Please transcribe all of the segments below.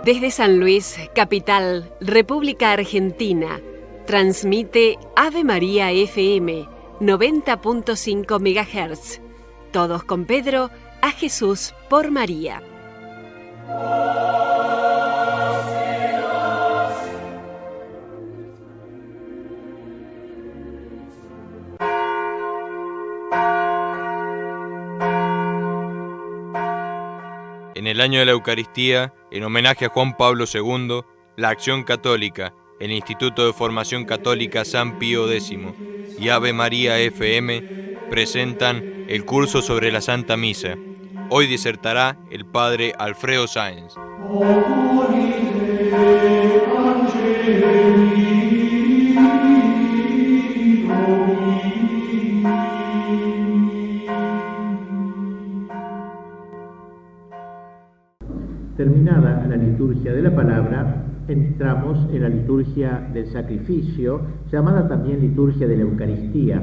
Desde San Luis, capital, República Argentina, transmite Ave María FM 90.5 MHz. Todos con Pedro, a Jesús por María. En el año de la Eucaristía, en homenaje a Juan Pablo II, la Acción Católica, el Instituto de Formación Católica San Pío X y Ave María FM presentan el curso sobre la Santa Misa. Hoy disertará el padre Alfredo Sáenz. Terminada la liturgia de la palabra, entramos en la liturgia del sacrificio, llamada también liturgia de la Eucaristía.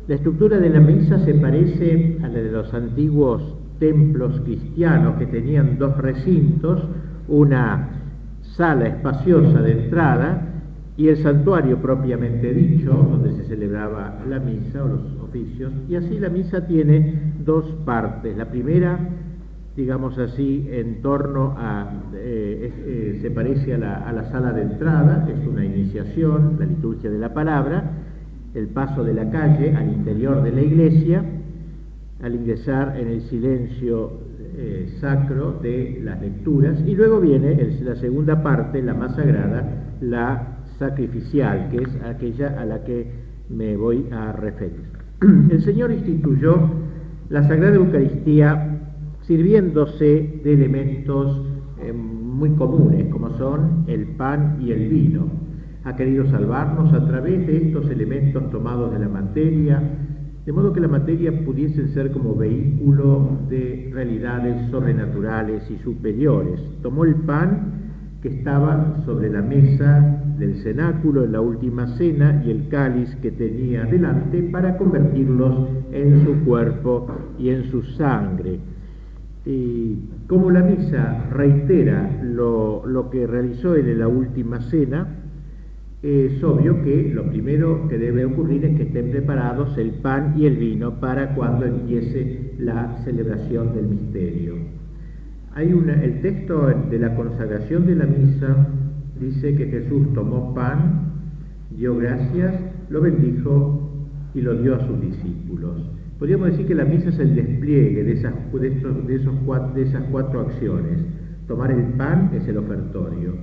La estructura de la misa se parece a la de los antiguos templos cristianos que tenían dos recintos, una sala espaciosa de entrada y el santuario propiamente dicho, donde se celebraba la misa o los oficios, y así la misa tiene dos partes. La primera, digamos así, en torno a, se parece a la sala de entrada, es una iniciación, la liturgia de la palabra, el paso de la calle al interior de la iglesia, al ingresar en el silencio sacro de las lecturas, y luego viene la segunda parte, la más sagrada, la sacrificial, que es aquella a la que me voy a referir. El Señor instituyó la Sagrada Eucaristía sirviéndose de elementos muy comunes, como son el pan y el vino. Ha querido salvarnos a través de estos elementos tomados de la materia, de modo que la materia pudiese ser como vehículo de realidades sobrenaturales y superiores. Tomó el pan que estaba sobre la mesa del cenáculo en la última cena y el cáliz que tenía delante para convertirlos en su cuerpo y en su sangre. Y como la misa reitera lo que realizó él en la última cena, es obvio que lo primero que debe ocurrir es que estén preparados el pan y el vino para cuando empiece la celebración del misterio. El texto de la consagración de la misa dice que Jesús tomó pan, dio gracias, lo bendijo y lo dio a sus discípulos. Podríamos decir que la misa es el despliegue de esas cuatro acciones. Tomar el pan es el ofertorio.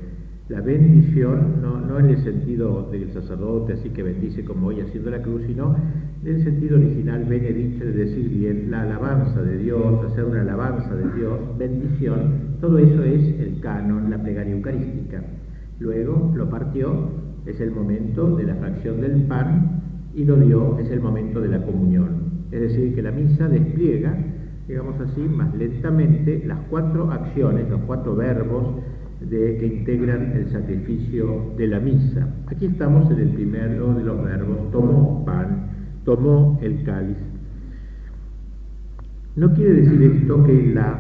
La bendición, no en el sentido del sacerdote, así que bendice como hoy haciendo la cruz, sino en el sentido original, benedice, de decir bien, la alabanza de Dios, hacer una alabanza de Dios, bendición, todo eso es el canon, la plegaria eucarística. Luego lo partió, es el momento de la fracción del pan, y lo dio, es el momento de la comunión. Es decir, que la misa despliega, digamos así, más lentamente las cuatro acciones, los cuatro verbos que integran el sacrificio de la misa. Aquí estamos en el primero de los verbos, tomó pan, tomó el cáliz. No quiere decir esto que la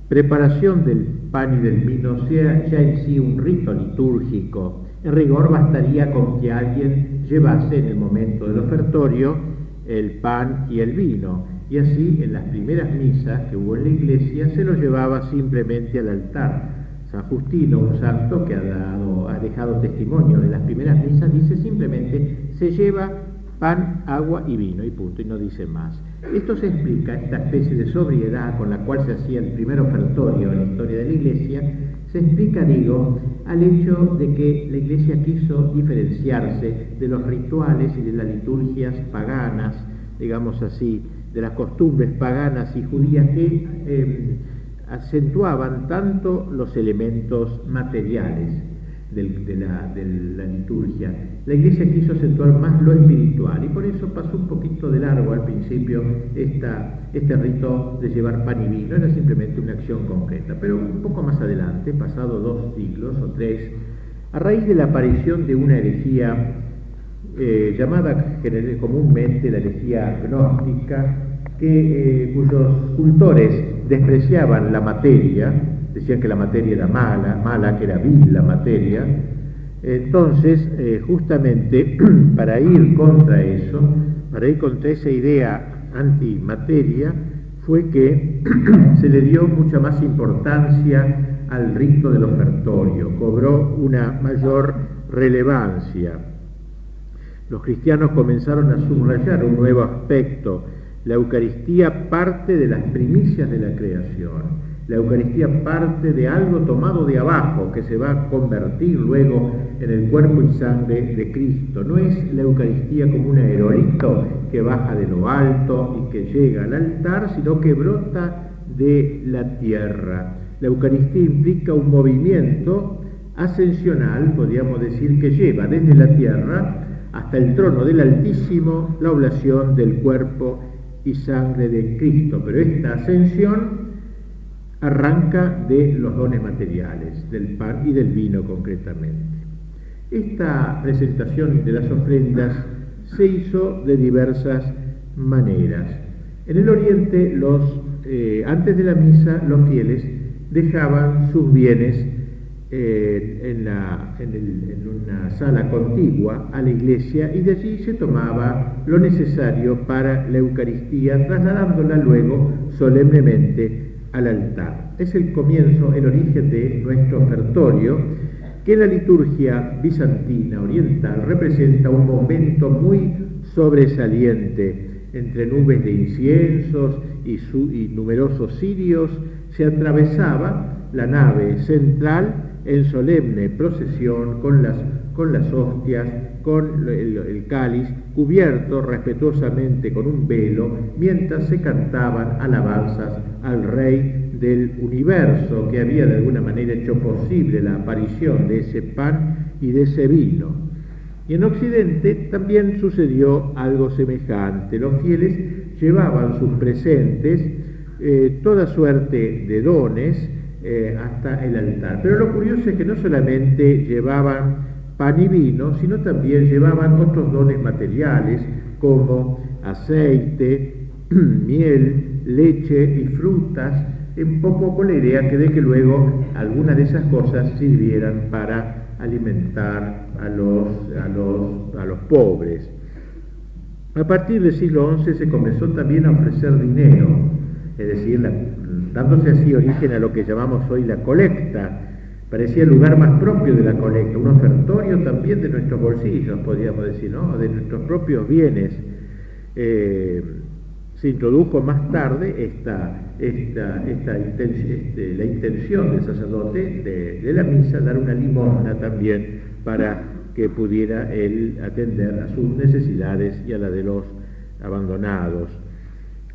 preparación del pan y del vino sea ya en sí un rito litúrgico. En rigor bastaría con que alguien llevase en el momento del ofertorio el pan y el vino, y así en las primeras misas que hubo en la iglesia se lo llevaba simplemente al altar. San Justino, un santo que ha dejado testimonio de las primeras misas, dice simplemente se lleva pan, agua y vino, y punto, y no dice más. Esto se explica, esta especie de sobriedad con la cual se hacía el primer ofertorio en la historia de la iglesia, se explica, al hecho de que la iglesia quiso diferenciarse de los rituales y de las liturgias paganas, digamos así, de las costumbres paganas y judías que acentuaban tanto los elementos materiales de la liturgia. La iglesia quiso acentuar más lo espiritual y por eso pasó un poquito de largo al principio este rito de llevar pan y vino, era simplemente una acción concreta, pero un poco más adelante, pasado 2 siglos o 3, a raíz de la aparición de una herejía llamada comúnmente la herejía gnóstica, cuyos cultores despreciaban la materia, decían que la materia era mala, que era vil la materia. Entonces, justamente para ir contra eso, para ir contra esa idea antimateria, fue que se le dio mucha más importancia al rito del ofertorio, cobró una mayor relevancia. Los cristianos comenzaron a subrayar un nuevo aspecto. La Eucaristía parte de las primicias de la creación. La Eucaristía parte de algo tomado de abajo, que se va a convertir luego en el cuerpo y sangre de Cristo. No es la Eucaristía como un aerolito que baja de lo alto y que llega al altar, sino que brota de la tierra. La Eucaristía implica un movimiento ascensional, podríamos decir, que lleva desde la tierra hasta el trono del Altísimo la oblación del cuerpo y sangre de Cristo. Pero esta ascensión arranca de los dones materiales, del pan y del vino concretamente. Esta presentación de las ofrendas se hizo de diversas maneras. En el Oriente, antes de la misa, los fieles dejaban sus bienes en una sala contigua a la iglesia, y de allí se tomaba lo necesario para la Eucaristía, trasladándola luego solemnemente al altar. Es el comienzo, el origen de nuestro ofertorio, que en la liturgia bizantina oriental representa un momento muy sobresaliente. Entre nubes de inciensos y numerosos cirios se atravesaba la nave central en solemne procesión con las hostias, con el cáliz cubierto respetuosamente con un velo, mientras se cantaban alabanzas al Rey del universo, que había de alguna manera hecho posible la aparición de ese pan y de ese vino. Y en Occidente también sucedió algo semejante. Los fieles llevaban sus presentes, toda suerte de dones, hasta el altar. Pero lo curioso es que no solamente llevaban pan y vino, sino también llevaban otros dones materiales como aceite, miel, leche y frutas, un poco con la idea de que luego algunas de esas cosas sirvieran para alimentar a los pobres. A partir del siglo XI se comenzó también a ofrecer dinero, es decir, dándose así origen a lo que llamamos hoy la colecta. Parecía el lugar más propio de la colecta, un ofertorio también de nuestros bolsillos, podríamos decir, ¿no? De nuestros propios bienes. Se introdujo más tarde la intención del sacerdote de la misa, dar una limosna también para que pudiera él atender a sus necesidades y a la de los abandonados.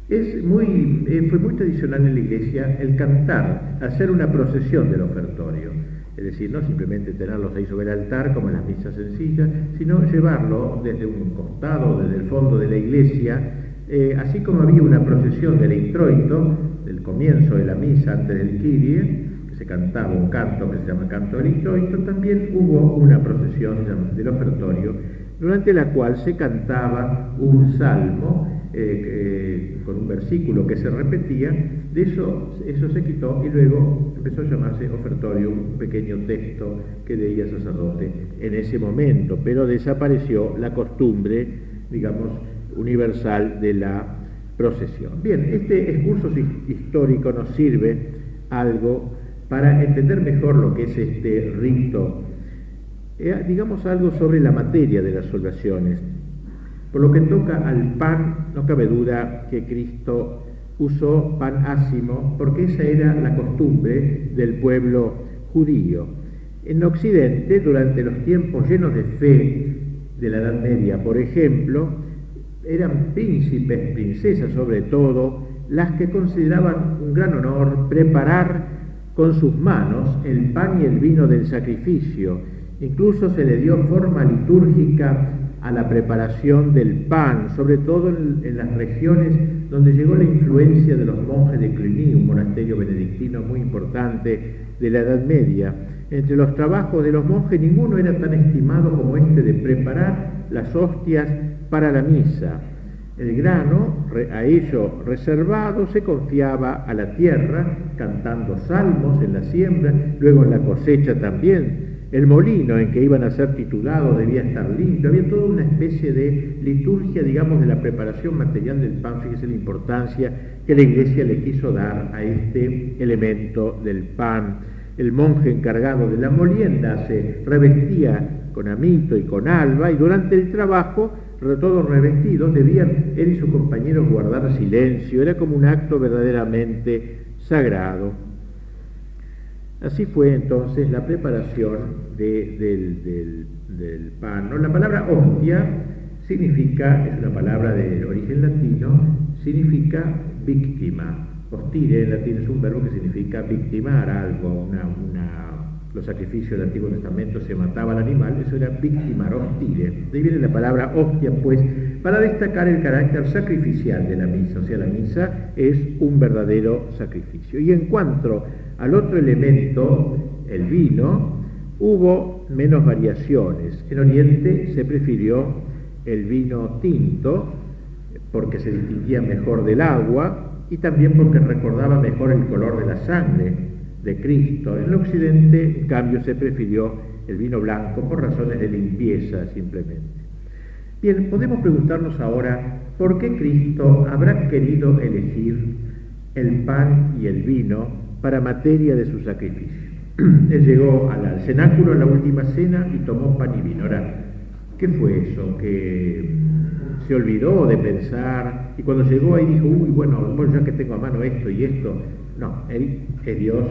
Fue muy tradicional en la iglesia el cantar, hacer una procesión del ofertorio, es decir, no simplemente tenerlos ahí sobre el altar como en las misas sencillas, sino llevarlo desde un costado, desde el fondo de la iglesia, así como había una procesión del introito, del comienzo de la misa antes del Kyrie, que se cantaba un canto que se llama canto del introito, también hubo una procesión del ofertorio, durante la cual se cantaba un salmo, con un versículo que se repetía. De eso se quitó y luego empezó a llamarse ofertorio, un pequeño texto que leía el sacerdote en ese momento, pero desapareció la costumbre, digamos, universal de la procesión. Bien, este excurso histórico nos sirve algo para entender mejor lo que es este rito, digamos algo sobre la materia de las oblaciones. Por lo que toca al pan, no cabe duda que Cristo usó pan ácimo, porque esa era la costumbre del pueblo judío. En Occidente, durante los tiempos llenos de fe de la Edad Media, por ejemplo, eran príncipes, princesas sobre todo, las que consideraban un gran honor preparar con sus manos el pan y el vino del sacrificio. Incluso se le dio forma litúrgica a la preparación del pan, sobre todo en las regiones donde llegó la influencia de los monjes de Cluny, un monasterio benedictino muy importante de la Edad Media. Entre los trabajos de los monjes ninguno era tan estimado como este de preparar las hostias para la misa. El grano, a ello reservado, se confiaba a la tierra, cantando salmos en la siembra, luego en la cosecha también. El molino en que iban a ser titulados debía estar limpio. Había toda una especie de liturgia, digamos, de la preparación material del pan. Fíjese la importancia que la Iglesia le quiso dar a este elemento del pan. El monje encargado de la molienda se revestía con amito y con alba, y durante el trabajo, todos revestidos, debían él y sus compañeros guardar silencio. Era como un acto verdaderamente sagrado. Así fue entonces la preparación del pan, ¿no? La palabra hostia significa, es una palabra de origen latino, significa víctima. Hostire en latín es un verbo que significa victimar algo, los sacrificios del Antiguo Testamento se mataba al animal, eso era victimar, hostire. De ahí viene la palabra hostia, pues, para destacar el carácter sacrificial de la misa, o sea, la misa es un verdadero sacrificio. Y en cuanto al otro elemento, el vino, hubo menos variaciones. En Oriente se prefirió el vino tinto, porque se distinguía mejor del agua, y también porque recordaba mejor el color de la sangre de Cristo. En el Occidente, en cambio, se prefirió el vino blanco por razones de limpieza simplemente. Bien, podemos preguntarnos ahora por qué Cristo habrá querido elegir el pan y el vino para materia de su sacrificio. Él llegó al cenáculo en la última cena y tomó pan y vino. Ahora, ¿qué fue eso? Que se olvidó de pensar y cuando llegó ahí dijo, bueno, ya que tengo a mano esto y esto. No, él es Dios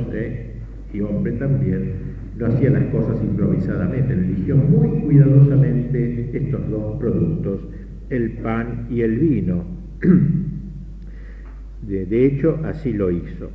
y hombre también, no hacía las cosas improvisadamente, eligió muy cuidadosamente estos dos productos, el pan y el vino. De hecho, así lo hizo.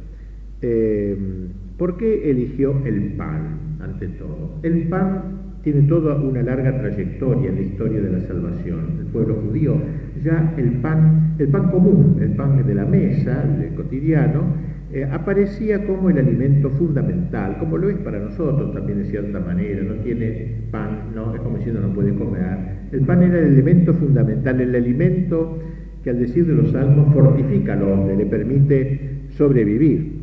¿Por qué eligió el pan, ante todo? El pan tiene toda una larga trayectoria en la historia de la salvación. El pueblo judío, ya el pan común, el pan de la mesa, el cotidiano, aparecía como el alimento fundamental, como lo es para nosotros también de cierta manera. No tiene pan, no, es como diciendo no puede comer. El pan era el elemento fundamental, el alimento que al decir de los salmos fortifica al hombre, le permite sobrevivir.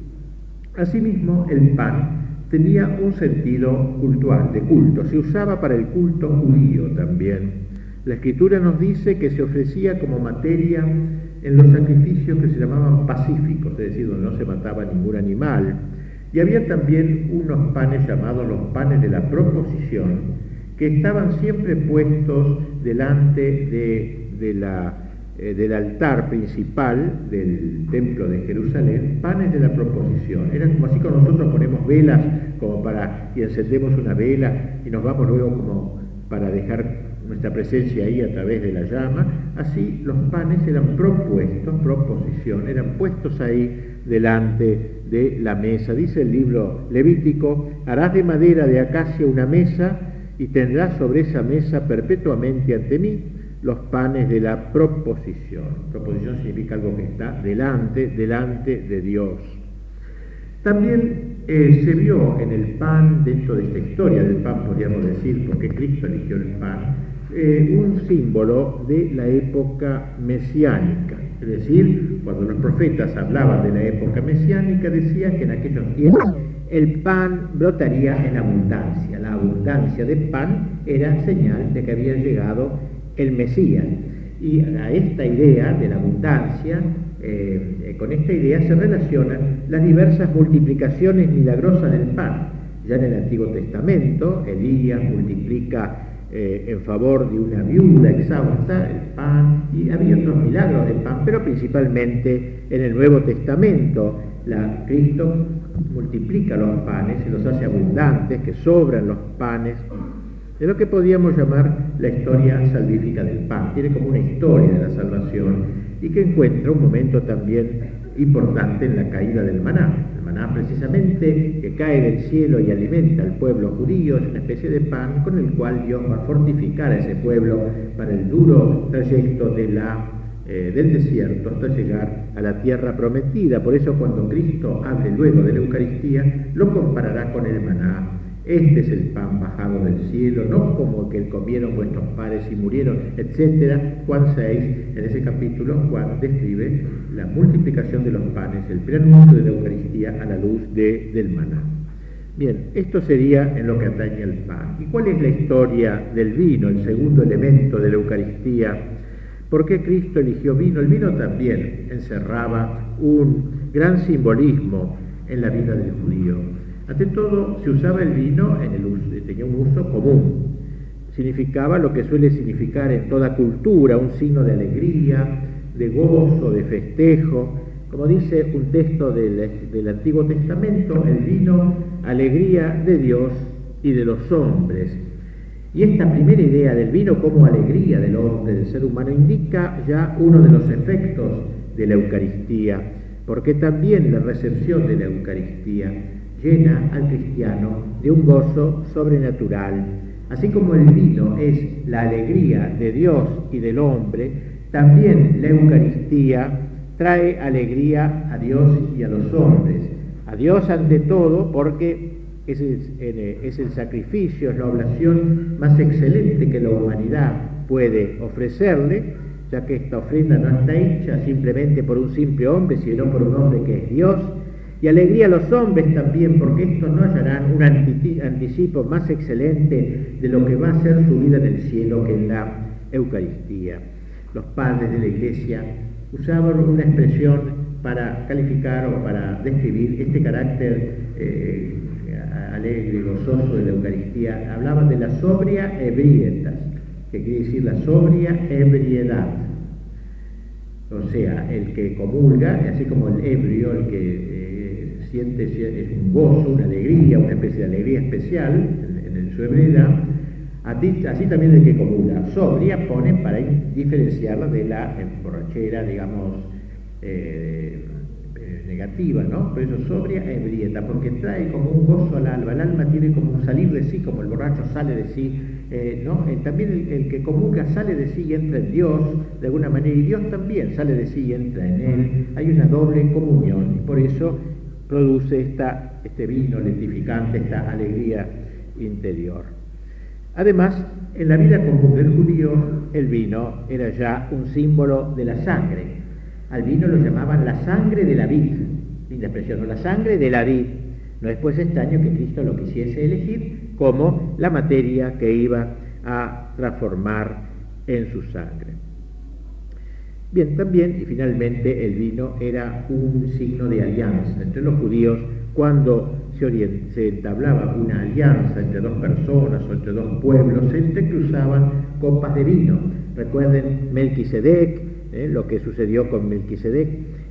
Asimismo, el pan tenía un sentido cultural, de culto, se usaba para el culto judío también. La Escritura nos dice que se ofrecía como materia en los sacrificios que se llamaban pacíficos, es decir, donde no se mataba ningún animal. Y había también unos panes llamados los panes de la proposición, que estaban siempre puestos delante del altar principal del templo de Jerusalén, panes de la proposición. Eran como así como nosotros ponemos velas y encendemos una vela y nos vamos luego como para dejar nuestra presencia ahí a través de la llama. Así los panes eran proposición, eran puestos ahí delante de la mesa. Dice el libro Levítico: harás de madera de acacia una mesa y tendrás sobre esa mesa perpetuamente ante mí los panes de la proposición. Proposición significa algo que está delante de Dios. También se vio en el pan, dentro de esta historia del pan, podríamos decir, porque Cristo eligió el pan, un símbolo de la época mesiánica. Es decir, cuando los profetas hablaban de la época mesiánica, decían que en aquellos tiempos el pan brotaría en abundancia. La abundancia de pan era señal de que había llegado el Mesías. Y a esta idea de la abundancia, con esta idea se relacionan las diversas multiplicaciones milagrosas del pan. Ya en el Antiguo Testamento, Elías multiplica en favor de una viuda exhausta el pan, y había otros milagros del pan, pero principalmente en el Nuevo Testamento Cristo multiplica los panes y los hace abundantes, que sobran los panes. Es lo que podríamos llamar la historia salvífica del pan. Tiene como una historia de la salvación y que encuentra un momento también importante en la caída del maná. El maná, precisamente, que cae del cielo y alimenta al pueblo judío, es una especie de pan con el cual Dios va a fortificar a ese pueblo para el duro trayecto del desierto hasta llegar a la tierra prometida. Por eso, cuando Cristo hable luego de la Eucaristía, lo comparará con el maná este es el pan bajado del cielo, no como el que comieron vuestros padres y murieron, etc. Juan 6, en ese capítulo, Juan describe la multiplicación de los panes, el preanuncio de la Eucaristía a la luz del maná. Bien, esto sería en lo que atañe al pan. ¿Y cuál es la historia del vino, el segundo elemento de la Eucaristía? ¿Por qué Cristo eligió vino? El vino también encerraba un gran simbolismo en la vida del judío. Ante todo, se usaba el vino, tenía un uso común. Significaba lo que suele significar en toda cultura, un signo de alegría, de gozo, de festejo. Como dice un texto del Antiguo Testamento, el vino, alegría de Dios y de los hombres. Y esta primera idea del vino como alegría del hombre, del ser humano, indica ya uno de los efectos de la Eucaristía, porque también la recepción de la Eucaristía llena al cristiano de un gozo sobrenatural. Así como el vino es la alegría de Dios y del hombre, también la Eucaristía trae alegría a Dios y a los hombres. A Dios ante todo, porque es el sacrificio, es la oblación más excelente que la humanidad puede ofrecerle, ya que esta ofrenda no está hecha simplemente por un simple hombre, sino por un hombre que es Dios. Y alegría a los hombres también, porque estos no hallarán un anticipo más excelente de lo que va a ser su vida en el cielo que en la Eucaristía. Los padres de la Iglesia usaban una expresión para calificar o para describir este carácter alegre y gozoso de la Eucaristía. Hablaban de la sobria ebrietas, que quiere decir la sobria ebriedad. O sea, el que comulga, así como el ebrio, el que siente es un gozo, una alegría, una especie de alegría especial en su ebriedad, así también el que comulga. Sobria pone para diferenciarla de la borrachera, digamos, negativa, ¿no? Por eso sobria ebrieta, porque trae como un gozo al alma. El alma tiene como un salir de sí, como el borracho sale de sí, ¿no? También el que comulga sale de sí y entra en Dios, de alguna manera, y Dios también sale de sí y entra en él. Hay una doble comunión, y por eso produce este vino lentificante, esta alegría interior. Además, en la vida común del judío, el vino era ya un símbolo de la sangre. Al vino lo llamaban la sangre de la vid, linda expresión, ¿no? La sangre de la vid. No es pues extraño que Cristo lo quisiese elegir como la materia que iba a transformar en su sangre. Bien, también y finalmente el vino era un signo de alianza entre los judíos. Cuando se entablaba una alianza entre dos personas o entre dos pueblos, se entrecruzaban copas de vino. Recuerden Melquisedec, lo que sucedió con Melquisedec.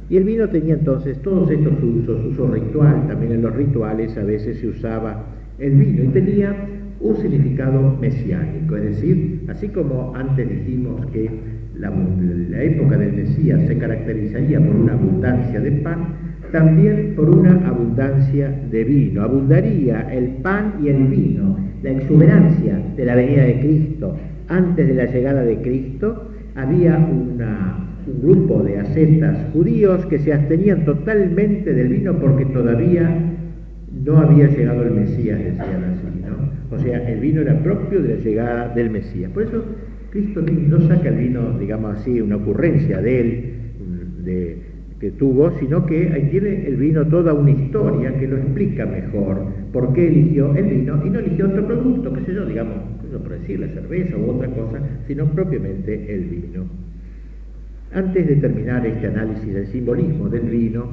Y el vino tenía entonces todos estos usos, uso ritual. También en los rituales a veces se usaba el vino y tenía un significado mesiánico, es decir, así como antes dijimos que la época del Mesías se caracterizaría por una abundancia de pan, también por una abundancia de vino. Abundaría el pan y el vino, la exuberancia de la venida de Cristo. Antes de la llegada de Cristo había un grupo de ascetas judíos que se abstenían totalmente del vino porque todavía no había llegado el Mesías, decían así, ¿no? O sea, el vino era propio de la llegada del Mesías. Por eso Cristo no saca el vino, digamos así, una ocurrencia de él, que tuvo, sino que ahí tiene el vino toda una historia que lo explica mejor por qué eligió el vino y no eligió otro producto, qué sé yo, digamos, no por decir la cerveza u otra cosa, sino propiamente el vino. Antes de terminar este análisis del simbolismo del vino,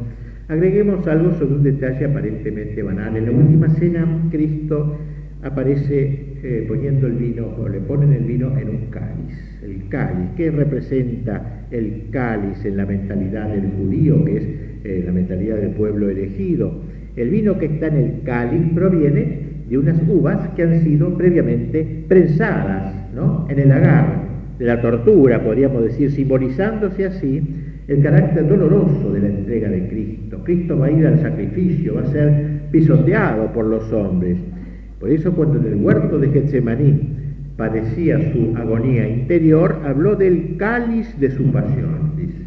agreguemos algo sobre un detalle aparentemente banal. En la última cena, Cristo aparece poniendo el vino, o le ponen el vino en un cáliz. El cáliz, ¿qué representa el cáliz en la mentalidad del judío, que es la mentalidad del pueblo elegido? El vino que está en el cáliz proviene de unas uvas que han sido previamente prensadas, ¿no?, en el lagar de la tortura, podríamos decir, simbolizándose así el carácter doloroso de la entrega de Cristo. Cristo va a ir al sacrificio, va a ser pisoteado por los hombres. Por eso cuando en el huerto de Getsemaní padecía su agonía interior, habló del cáliz de su pasión, dice.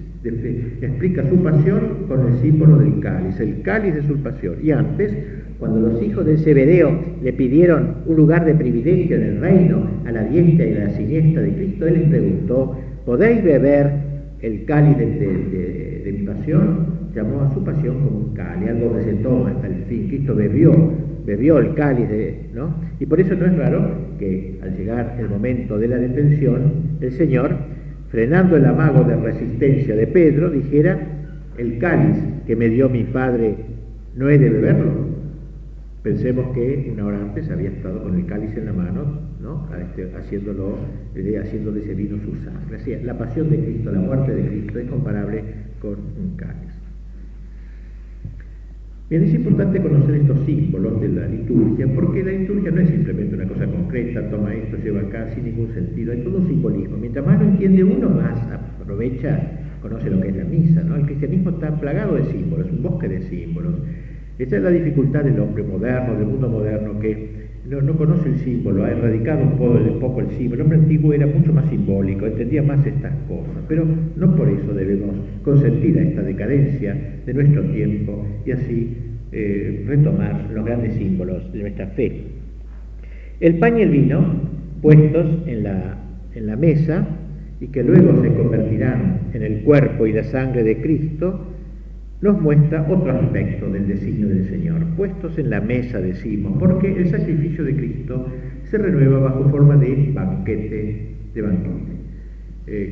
explica su pasión con el símbolo del cáliz, el cáliz de su pasión. Y antes, cuando los hijos de Zebedeo le pidieron un lugar de privilegio en el reino, a la diestra y a la siniestra de Cristo, él les preguntó: ¿podéis beber el cáliz de mi pasión? Llamó a su pasión como un cáliz, algo que se toma hasta el fin. Cristo bebió el cáliz, ¿no? Y por eso no es raro que al llegar el momento de la detención, el Señor, frenando el amago de resistencia de Pedro, dijera: el cáliz que me dio mi Padre, ¿no he de beberlo? Pensemos que una hora antes había estado con el cáliz en la mano, ¿no? Haciéndole ese vino su sangre. Así, la pasión de Cristo, la muerte de Cristo es comparable con un cáliz. Bien, es importante conocer estos símbolos de la liturgia, porque la liturgia no es simplemente una cosa concreta, toma esto, lleva acá, sin ningún sentido, hay todo un simbolismo. Mientras más lo entiende uno, más conoce lo que es la misa, ¿no? El cristianismo está plagado de símbolos, un bosque de símbolos. Esa es la dificultad del hombre moderno, del mundo moderno, que no conoce el símbolo, ha erradicado un poco el símbolo. El hombre antiguo era mucho más simbólico, entendía más estas cosas, pero no por eso debemos consentir a esta decadencia de nuestro tiempo y así retomar los grandes símbolos de nuestra fe. El pan y el vino puestos en la mesa y que luego se convertirán en el cuerpo y la sangre de Cristo, nos muestra otro aspecto del designio del Señor. Puestos en la mesa, decimos, porque el sacrificio de Cristo se renueva bajo forma de banquete.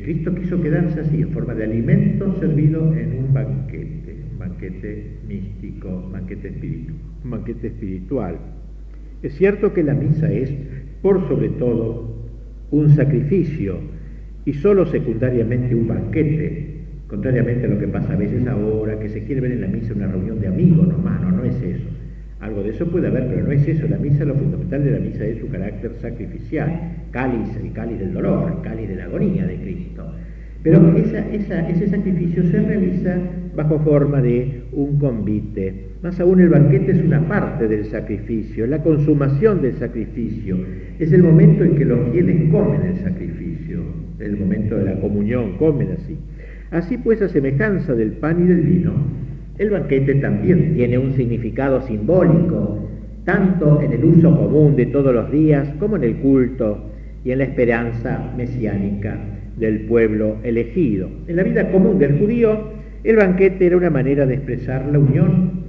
Cristo quiso quedarse así, en forma de alimento servido en un banquete místico, un banquete espiritual. Es cierto que la misa es, por sobre todo, un sacrificio y solo secundariamente un banquete, contrariamente a lo que pasa a veces ahora, que se quiere ver en la misa una reunión de amigos nomás. No es eso. Algo de eso puede haber, pero no es eso. La misa, lo fundamental de la misa es su carácter sacrificial, el cáliz del dolor, el cáliz de la agonía de Cristo. Pero ese sacrificio se realiza bajo forma de un convite. Más aún, el banquete es una parte del sacrificio, la consumación del sacrificio. Es el momento en que los fieles comen el sacrificio, el momento de la comunión, comen así. Así pues, a semejanza del pan y del vino, el banquete también tiene un significado simbólico, tanto en el uso común de todos los días como en el culto y en la esperanza mesiánica del pueblo elegido. En la vida común del judío, el banquete era una manera de expresar la unión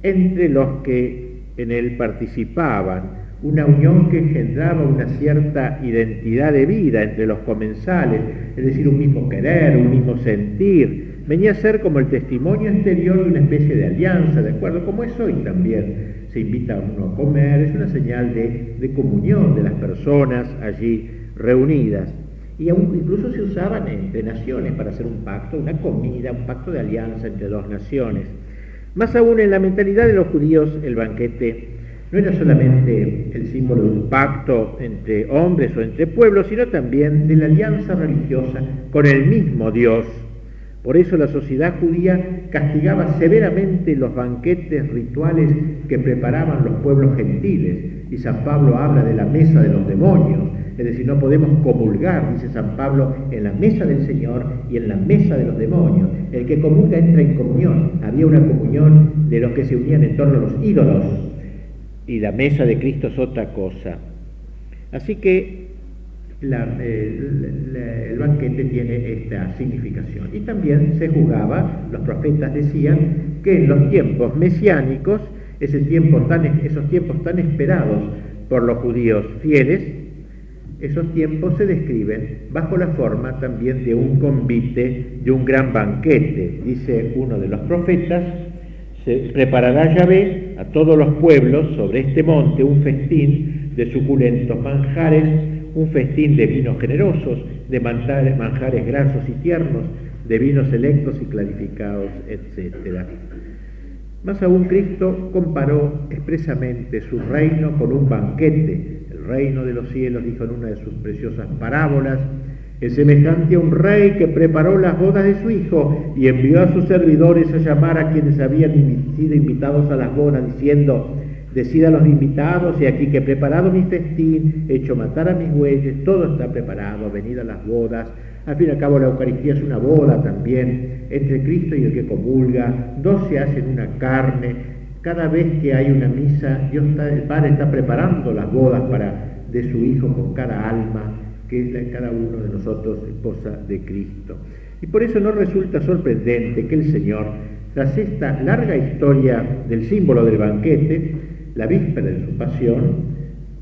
entre los que en él participaban, una unión que engendraba una cierta identidad de vida entre los comensales, es decir, un mismo querer, un mismo sentir. Venía a ser como el testimonio exterior de una especie de alianza, ¿de acuerdo? Como es hoy también. Se invita a uno a comer, es una señal de comunión de las personas allí reunidas. Y aún incluso se usaban entre naciones para hacer un pacto, una comida, un pacto de alianza entre dos naciones. Más aún, en la mentalidad de los judíos, el banquete no era solamente el símbolo de un pacto entre hombres o entre pueblos, sino también de la alianza religiosa con el mismo Dios. Por eso la sociedad judía castigaba severamente los banquetes rituales que preparaban los pueblos gentiles. Y San Pablo habla de la mesa de los demonios, es decir, no podemos comulgar, dice San Pablo, en la mesa del Señor y en la mesa de los demonios. El que comulga entra en comunión. Había una comunión de los que se unían en torno a los ídolos, y la mesa de Cristo es otra cosa. Así que el banquete tiene esta significación. Y también se juzgaba, los profetas decían, que en los tiempos mesiánicos, esos tiempos tan esperados por los judíos fieles, esos tiempos se describen bajo la forma también de un convite, de un gran banquete. Dice uno de los profetas: se preparará Yahvé a todos los pueblos sobre este monte un festín de suculentos manjares, un festín de vinos generosos, de manjares grasos y tiernos, de vinos selectos y clarificados, etc. Más aún, Cristo comparó expresamente su reino con un banquete. El reino de los cielos, dijo en una de sus preciosas parábolas, es semejante a un rey que preparó las bodas de su hijo y envió a sus servidores a llamar a quienes habían sido invitados a las bodas, diciendo: decid a los invitados, y aquí que he preparado mi festín, he hecho matar a mis bueyes, todo está preparado, venid a las bodas, Al fin y al cabo la Eucaristía es una boda también entre Cristo y el que comulga, dos se hacen una carne. Cada vez que hay una misa, el Padre está preparando las bodas de su Hijo con cada alma, que es cada uno de nosotros esposa de Cristo. Y por eso no resulta sorprendente que el Señor, tras esta larga historia del símbolo del banquete, la víspera de su pasión,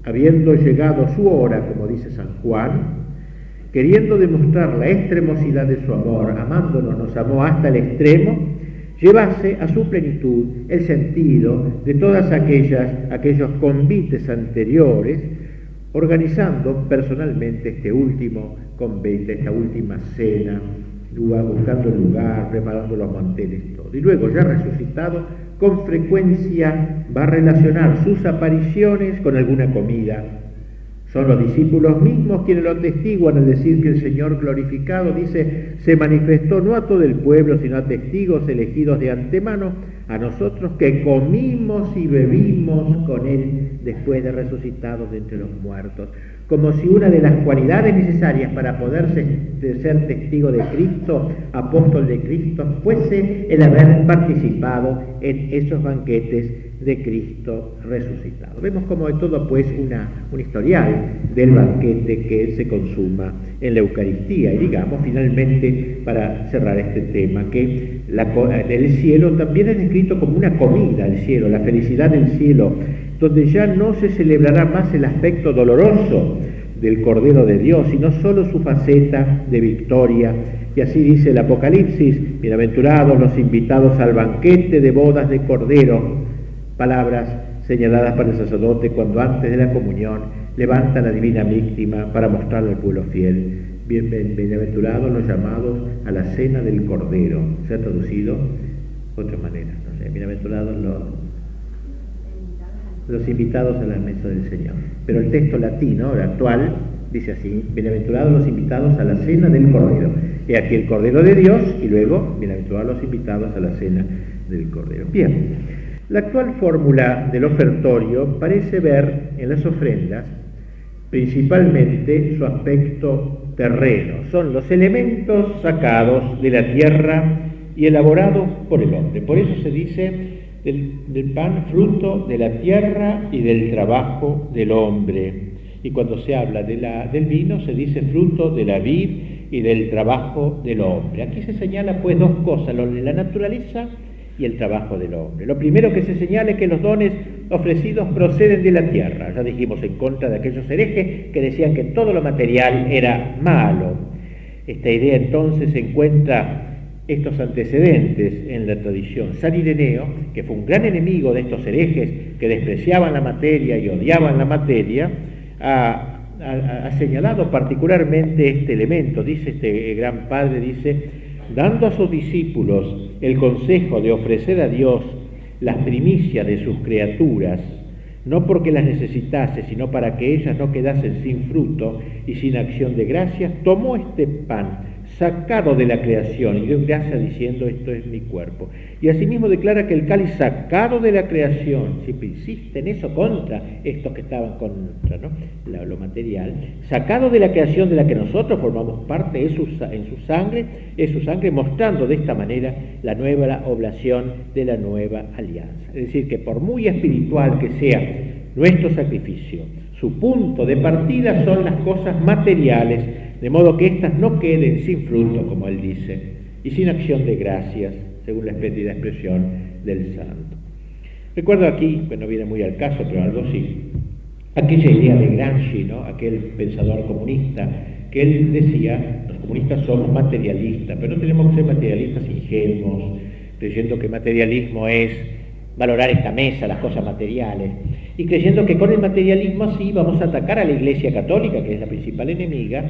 habiendo llegado su hora, como dice San Juan, queriendo demostrar la extremosidad de su amor, amándonos, nos amó hasta el extremo, llevase a su plenitud el sentido de todas aquellos convites anteriores, organizando personalmente este último convite, esta última cena, buscando el lugar, preparando los manteles, todo. Y luego, ya resucitado, con frecuencia va a relacionar sus apariciones con alguna comida. Son los discípulos mismos quienes lo atestiguan al decir que el Señor glorificado, dice, se manifestó no a todo el pueblo, sino a testigos elegidos de antemano, a nosotros que comimos y bebimos con Él después de resucitado de entre los muertos. Como si una de las cualidades necesarias para poder ser testigo de Cristo, apóstol de Cristo, fuese el haber participado en esos banquetes de Cristo resucitado. Vemos como de todo pues un historial del banquete que se consuma en la Eucaristía. Y digamos finalmente, para cerrar este tema, que el cielo también es descrito como una comida, el cielo, la felicidad del cielo, donde ya no se celebrará más el aspecto doloroso del Cordero de Dios, sino solo su faceta de victoria. Y así dice el Apocalipsis: bienaventurados los invitados al banquete de bodas de Cordero, palabras señaladas para el sacerdote cuando antes de la comunión levanta la divina víctima para mostrarle al pueblo fiel. Bienaventurados los llamados a la cena del Cordero. Se ha traducido de otra manera, no sé, bienaventurados los invitados a la mesa del Señor. Pero el texto latino, el actual, dice así: bienaventurados los invitados a la cena del Cordero. He aquí el Cordero de Dios, y luego, bienaventurados los invitados a la cena del Cordero. Bien, la actual fórmula del ofertorio parece ver en las ofrendas principalmente su aspecto terreno. Son los elementos sacados de la tierra y elaborados por el hombre. Por eso se dice del pan fruto de la tierra y del trabajo del hombre. Y cuando se habla del vino se dice fruto de la vid y del trabajo del hombre. Aquí se señala pues dos cosas, lo de la naturaleza y el trabajo del hombre. Lo primero que se señala es que los dones ofrecidos proceden de la tierra. Ya dijimos en contra de aquellos herejes que decían que todo lo material era malo. Esta idea entonces encuentra estos antecedentes en la tradición. San Ireneo, que fue un gran enemigo de estos herejes que despreciaban la materia y odiaban la materia, ha señalado particularmente este elemento. Dice este gran padre, dice: dando a sus discípulos el consejo de ofrecer a Dios las primicias de sus criaturas, no porque las necesitase, sino para que ellas no quedasen sin fruto y sin acción de gracias, tomó este pan sacado de la creación y dio gracias diciendo: esto es mi cuerpo. Y asimismo declara que el cáliz sacado de la creación, siempre insiste en eso contra estos que estaban contra, ¿no?, lo material, sacado de la creación de la que nosotros formamos parte, es su sangre, mostrando de esta manera la nueva oblación de la nueva alianza. Es decir, que por muy espiritual que sea nuestro sacrificio, su punto de partida son las cosas materiales, de modo que éstas no queden sin fruto, como él dice, y sin acción de gracias, según la espléndida expresión del santo. Recuerdo aquí, que no viene muy al caso, pero algo sí, aquella idea de Gramsci, ¿no?, aquel pensador comunista, que él decía: los comunistas somos materialistas, pero no tenemos que ser materialistas ingenuos, creyendo que materialismo es valorar esta mesa, las cosas materiales, y creyendo que con el materialismo así vamos a atacar a la Iglesia Católica, que es la principal enemiga,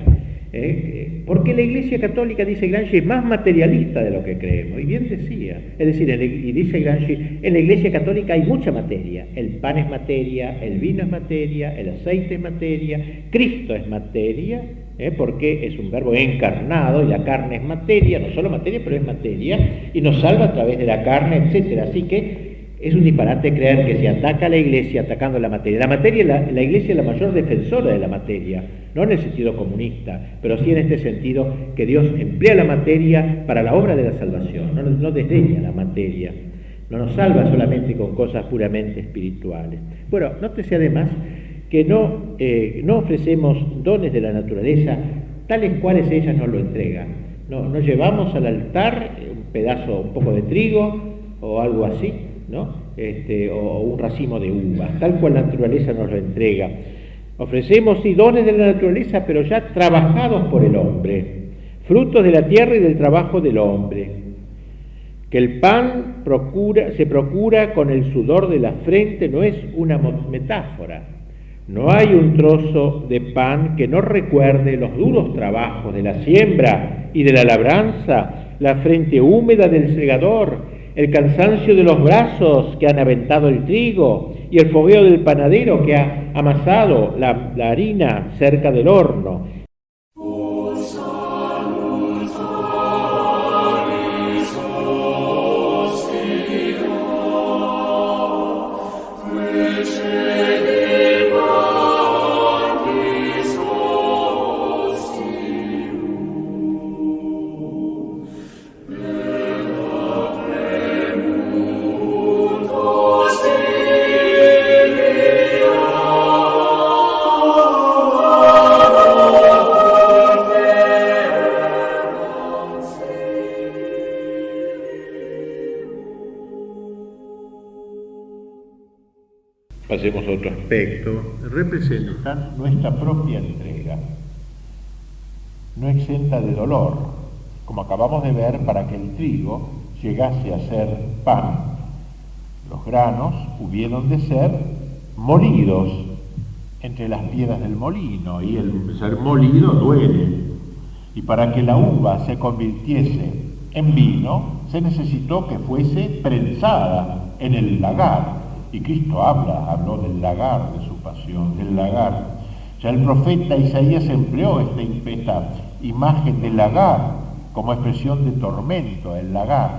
porque la Iglesia Católica, dice Gramsci, es más materialista de lo que creemos. Y bien decía, es decir, y dice Gramsci, en la Iglesia Católica hay mucha materia. El pan es materia, el vino es materia, el aceite es materia, Cristo es materia, porque es un verbo encarnado y la carne es materia, no solo materia, pero es materia, y nos salva a través de la carne, etcétera. Así que es un disparate creer que se ataca a la Iglesia atacando la materia. La Iglesia es la mayor defensora de la materia. no en el sentido comunista, pero sí en este sentido que Dios emplea la materia para la obra de la salvación, no desdeña la materia, no nos salva solamente con cosas puramente espirituales. Bueno, nótese además que no ofrecemos dones de la naturaleza tales cuales ella nos lo entrega. No llevamos al altar un poco de trigo o algo así, ¿no? O un racimo de uvas, tal cual la naturaleza nos lo entrega. Ofrecemos sí dones de la naturaleza, pero ya trabajados por el hombre, frutos de la tierra y del trabajo del hombre. Que el pan se procura con el sudor de la frente no es una metáfora. No hay un trozo de pan que no recuerde los duros trabajos de la siembra y de la labranza, la frente húmeda del segador, el cansancio de los brazos que han aventado el trigo y el fogueo del panadero que ha amasado la harina cerca del horno. Pasemos a otro aspecto, representan nuestra propia entrega, no exenta de dolor, como acabamos de ver, para que el trigo llegase a ser pan. Los granos hubieron de ser molidos entre las piedras del molino, y el ser molido duele. Y para que la uva se convirtiese en vino, se necesitó que fuese prensada en el lagar. Y Cristo habló del lagar de su pasión, del lagar. Ya el profeta Isaías empleó esta imagen del lagar como expresión de tormento, el lagar.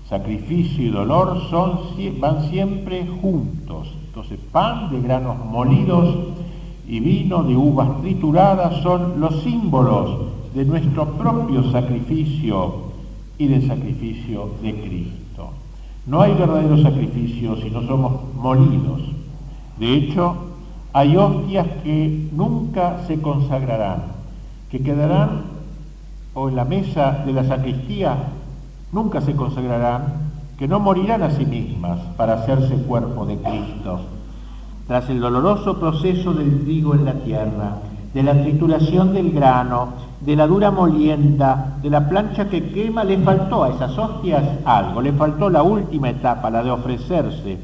Sacrificio y dolor van siempre juntos. Entonces, pan de granos molidos y vino de uvas trituradas son los símbolos de nuestro propio sacrificio y del sacrificio de Cristo. No hay verdadero sacrificio si no somos molidos. De hecho, hay hostias que nunca se consagrarán, que quedarán o en la mesa de la sacristía, nunca se consagrarán, que no morirán a sí mismas para hacerse cuerpo de Cristo. Tras el doloroso proceso del trigo en la tierra, de la trituración del grano, de la dura molienda, de la plancha que quema, le faltó a esas hostias algo, le faltó la última etapa, la de ofrecerse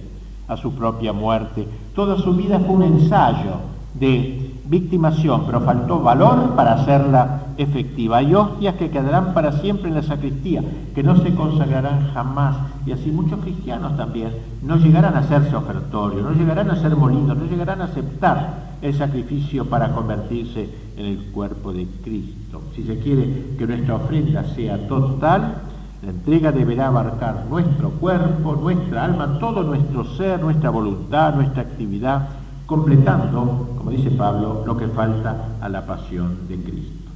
a su propia muerte. Toda su vida fue un ensayo de victimación, pero faltó valor para hacerla efectiva. Hay hostias que quedarán para siempre en la sacristía, que no se consagrarán jamás, y así muchos cristianos también no llegarán a hacerse ofertorio, no llegarán a ser molinos, no llegarán a aceptar el sacrificio para convertirse en el cuerpo de Cristo. Si se quiere que nuestra ofrenda sea total, la entrega deberá abarcar nuestro cuerpo, nuestra alma, todo nuestro ser, nuestra voluntad, nuestra actividad, completando, como dice Pablo, lo que falta a la pasión de Cristo.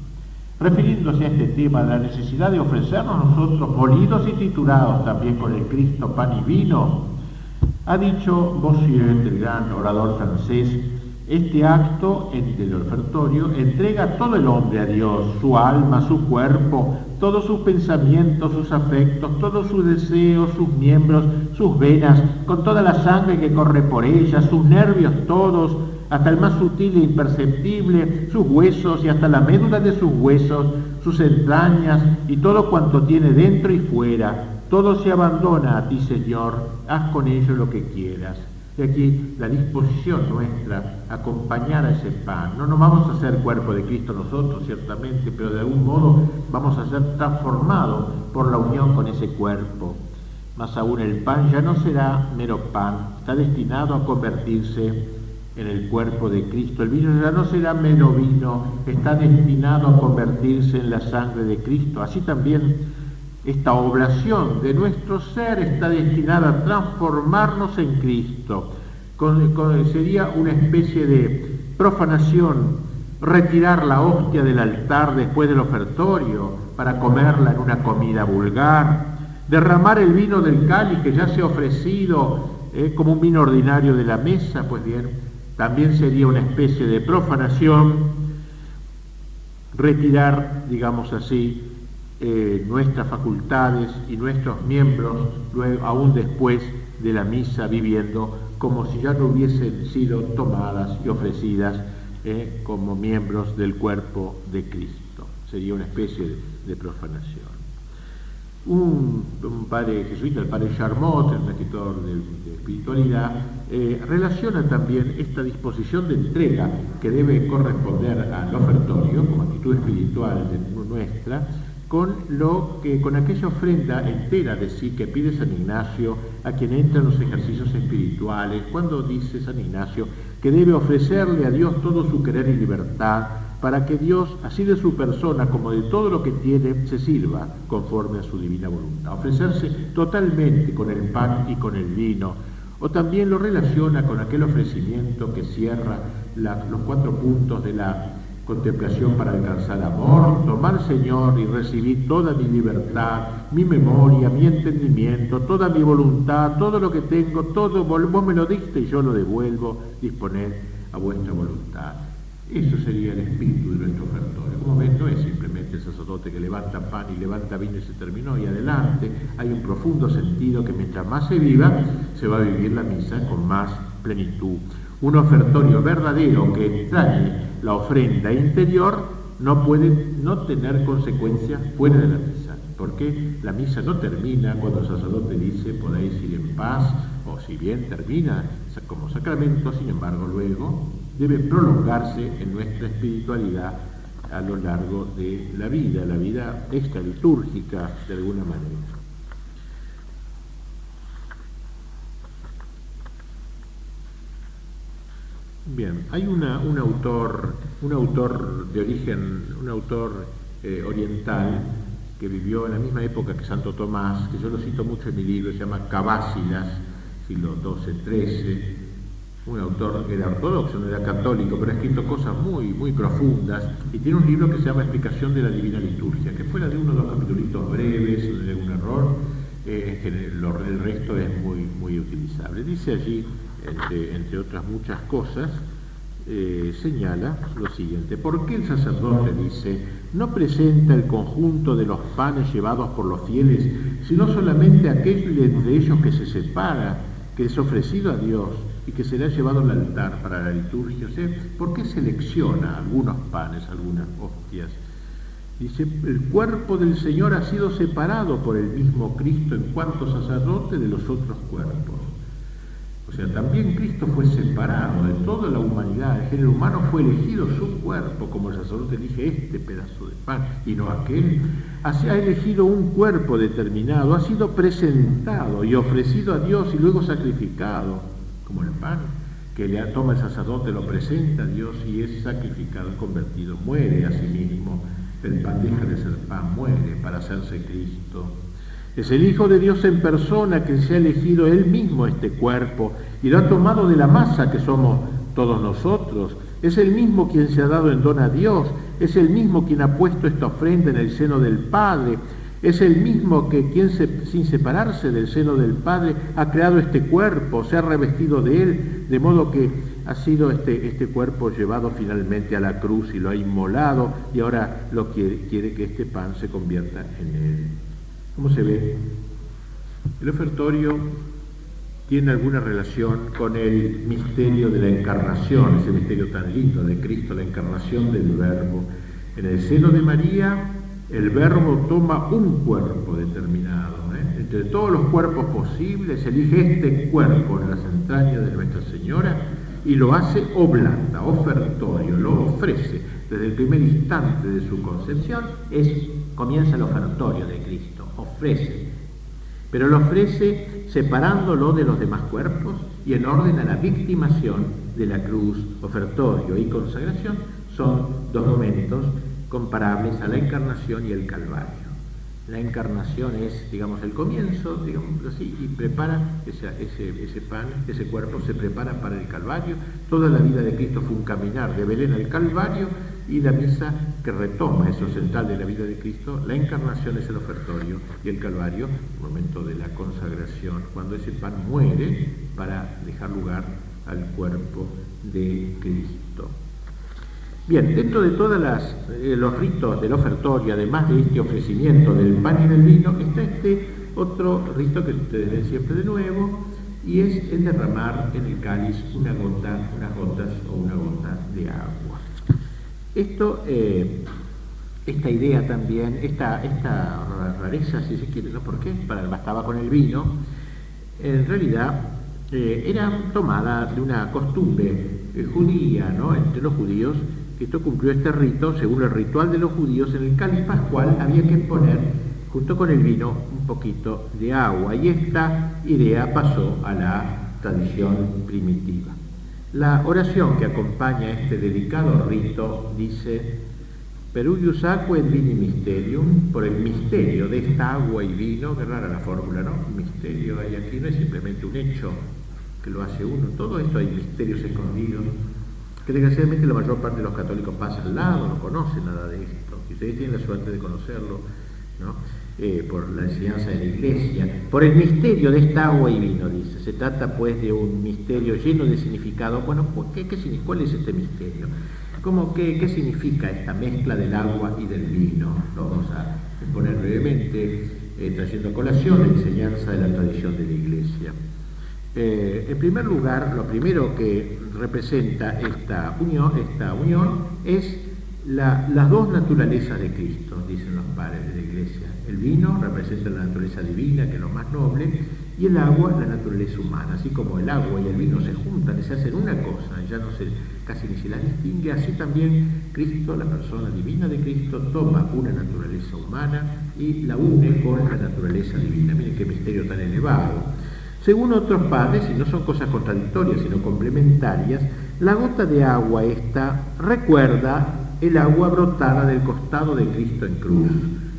Refiriéndose a este tema de la necesidad de ofrecernos nosotros molidos y triturados también con el Cristo pan y vino, ha dicho Bossuet, el gran orador francés, este acto del ofertorio entrega a todo el hombre a Dios, su alma, su cuerpo, todos sus pensamientos, sus afectos, todos sus deseos, sus miembros, sus venas, con toda la sangre que corre por ellas, sus nervios todos, hasta el más sutil e imperceptible, sus huesos y hasta la médula de sus huesos, sus entrañas y todo cuanto tiene dentro y fuera. Todo se abandona a ti, Señor, haz con ello lo que quieras. Y aquí la disposición nuestra a acompañar a ese pan. No nos vamos a hacer cuerpo de Cristo nosotros, ciertamente, pero de algún modo vamos a ser transformados por la unión con ese cuerpo. Más aún, el pan ya no será mero pan, está destinado a convertirse en el cuerpo de Cristo. El vino ya no será mero vino, está destinado a convertirse en la sangre de Cristo. Así también esta oblación de nuestro ser está destinada a transformarnos en Cristo. Sería una especie de profanación retirar la hostia del altar después del ofertorio para comerla en una comida vulgar, derramar el vino del cáliz que ya se ha ofrecido como un vino ordinario de la mesa, pues bien, también sería una especie de profanación. Retirar, digamos así, nuestras facultades y nuestros miembros luego, aún después de la misa, viviendo como si ya no hubiesen sido tomadas y ofrecidas como miembros del cuerpo de Cristo. Sería una especie de profanación. Un padre jesuita, el padre Charmot, un escritor de espiritualidad, relaciona también esta disposición de entrega que debe corresponder al ofertorio como actitud espiritual nuestra, con aquella ofrenda entera de sí que pide San Ignacio a quien entra en los ejercicios espirituales, cuando dice San Ignacio que debe ofrecerle a Dios todo su querer y libertad, para que Dios, así de su persona como de todo lo que tiene, se sirva conforme a su divina voluntad. Ofrecerse totalmente con el pan y con el vino. O también lo relaciona con aquel ofrecimiento que cierra los 4 puntos de la contemplación para alcanzar amor. Tomar, Señor, y recibir toda mi libertad, mi memoria, mi entendimiento, toda mi voluntad, todo lo que tengo, todo, vos me lo diste y yo lo devuelvo, disponer a vuestra voluntad. Eso sería el espíritu de nuestro ofertorio. Como ven, no es simplemente el sacerdote que levanta pan y levanta vino y se terminó y adelante. Hay un profundo sentido que mientras más se viva, se va a vivir la misa con más plenitud. Un ofertorio verdadero que entrañe la ofrenda interior no puede no tener consecuencias fuera de la misa, porque la misa no termina cuando el sacerdote dice podéis ir en paz, o si bien termina como sacramento, sin embargo luego debe prolongarse en nuestra espiritualidad a lo largo de la vida extralitúrgica de alguna manera. Bien, hay un autor de origen, un autor oriental que vivió en la misma época que Santo Tomás, que yo lo cito mucho en mi libro, se llama Cabásilas, siglo XII-XIII, un autor que era ortodoxo, no era católico, pero ha escrito cosas muy, muy profundas, y tiene un libro que se llama Explicación de la Divina Liturgia, que fuera de uno de los capítulos breves, donde hay algún error, el resto es muy, muy utilizable. Dice allí, entre otras muchas cosas, señala lo siguiente: ¿por qué el sacerdote, dice, no presenta el conjunto de los panes llevados por los fieles, sino solamente aquel de entre ellos que se separa, que es ofrecido a Dios y que será llevado al altar para la liturgia? O sea, ¿por qué selecciona algunos panes, algunas hostias? Dice, el cuerpo del Señor ha sido separado por el mismo Cristo en cuanto sacerdote de los otros cuerpos. O sea, también Cristo fue separado de toda la humanidad. El género humano fue elegido su cuerpo, como el sacerdote elige este pedazo de pan y no aquel. Ha elegido un cuerpo determinado, ha sido presentado y ofrecido a Dios y luego sacrificado, como el pan que le toma el sacerdote, lo presenta a Dios y es sacrificado, convertido, muere a sí mismo. El pan deja de ser pan, muere para hacerse Cristo. Es el Hijo de Dios en persona que se ha elegido Él mismo este cuerpo y lo ha tomado de la masa que somos todos nosotros. Es el mismo quien se ha dado en don a Dios, es el mismo quien ha puesto esta ofrenda en el seno del Padre, es el mismo que quien sin separarse del seno del Padre ha creado este cuerpo, se ha revestido de Él, de modo que ha sido este cuerpo llevado finalmente a la cruz y lo ha inmolado y ahora quiere que este pan se convierta en Él. ¿Cómo se ve? El ofertorio tiene alguna relación con el misterio de la encarnación, ese misterio tan lindo de Cristo, la encarnación del Verbo. En el seno de María, el Verbo toma un cuerpo determinado. Entre todos los cuerpos posibles, elige este cuerpo en las entrañas de Nuestra Señora y lo hace oblata, ofertorio, lo ofrece. Desde el primer instante de su concepción comienza el ofertorio de Cristo, ofrece. Pero lo ofrece separándolo de los demás cuerpos y en orden a la victimación de la cruz. Ofertorio y consagración son dos momentos comparables a la encarnación y el Calvario. La encarnación es, digamos, el comienzo, digamos así, y prepara ese pan, ese cuerpo se prepara para el Calvario. Toda la vida de Cristo fue un caminar de Belén al Calvario, y la misa que retoma eso central de la vida de Cristo, la encarnación es el ofertorio, y el Calvario, el momento de la consagración, cuando ese pan muere para dejar lugar al cuerpo de Cristo. Bien, dentro de todos los ritos del ofertorio, además de este ofrecimiento del pan y del vino, está este otro rito que ustedes ven siempre de nuevo, y es el derramar en el cáliz unas gotas o una gota de agua. Esta idea también, esta rareza, si se quiere, ¿no? ¿Por qué? Bastaba con el vino. En realidad era tomada de una costumbre judía, ¿no? Entre los judíos. Cristo cumplió este rito, según el ritual de los judíos, en el cáliz pascual había que poner, junto con el vino, un poquito de agua, y esta idea pasó a la tradición primitiva. La oración que acompaña este delicado rito dice: Perugius aquae et vini mysterium, por el misterio de esta agua y vino. Qué rara la fórmula, ¿no? Un misterio hay aquí, no es simplemente un hecho que lo hace uno, todo esto hay misterios escondidos, que desgraciadamente la mayor parte de los católicos pasa al lado, no conocen nada de esto, y ustedes tienen la suerte de conocerlo, ¿no? Por la enseñanza de la Iglesia, por el misterio de esta agua y vino, dice. Se trata pues de un misterio lleno de significado. Bueno, ¿cuál es este misterio? ¿Qué significa esta mezcla del agua y del vino? Lo vamos a exponer brevemente, trayendo a colación la enseñanza de la tradición de la Iglesia. En primer lugar, lo primero que representa esta unión es las dos naturalezas de Cristo, dicen los padres de la Iglesia. El vino representa la naturaleza divina, que es lo más noble, y el agua, la naturaleza humana. Así como el agua y el vino se juntan y se hacen una cosa, ya casi ni se las distingue, así también Cristo, la persona divina de Cristo, toma una naturaleza humana y la une con la naturaleza divina. Miren qué misterio tan elevado. Según otros padres, y no son cosas contradictorias, sino complementarias, la gota de agua esta recuerda el agua brotada del costado de Cristo en cruz.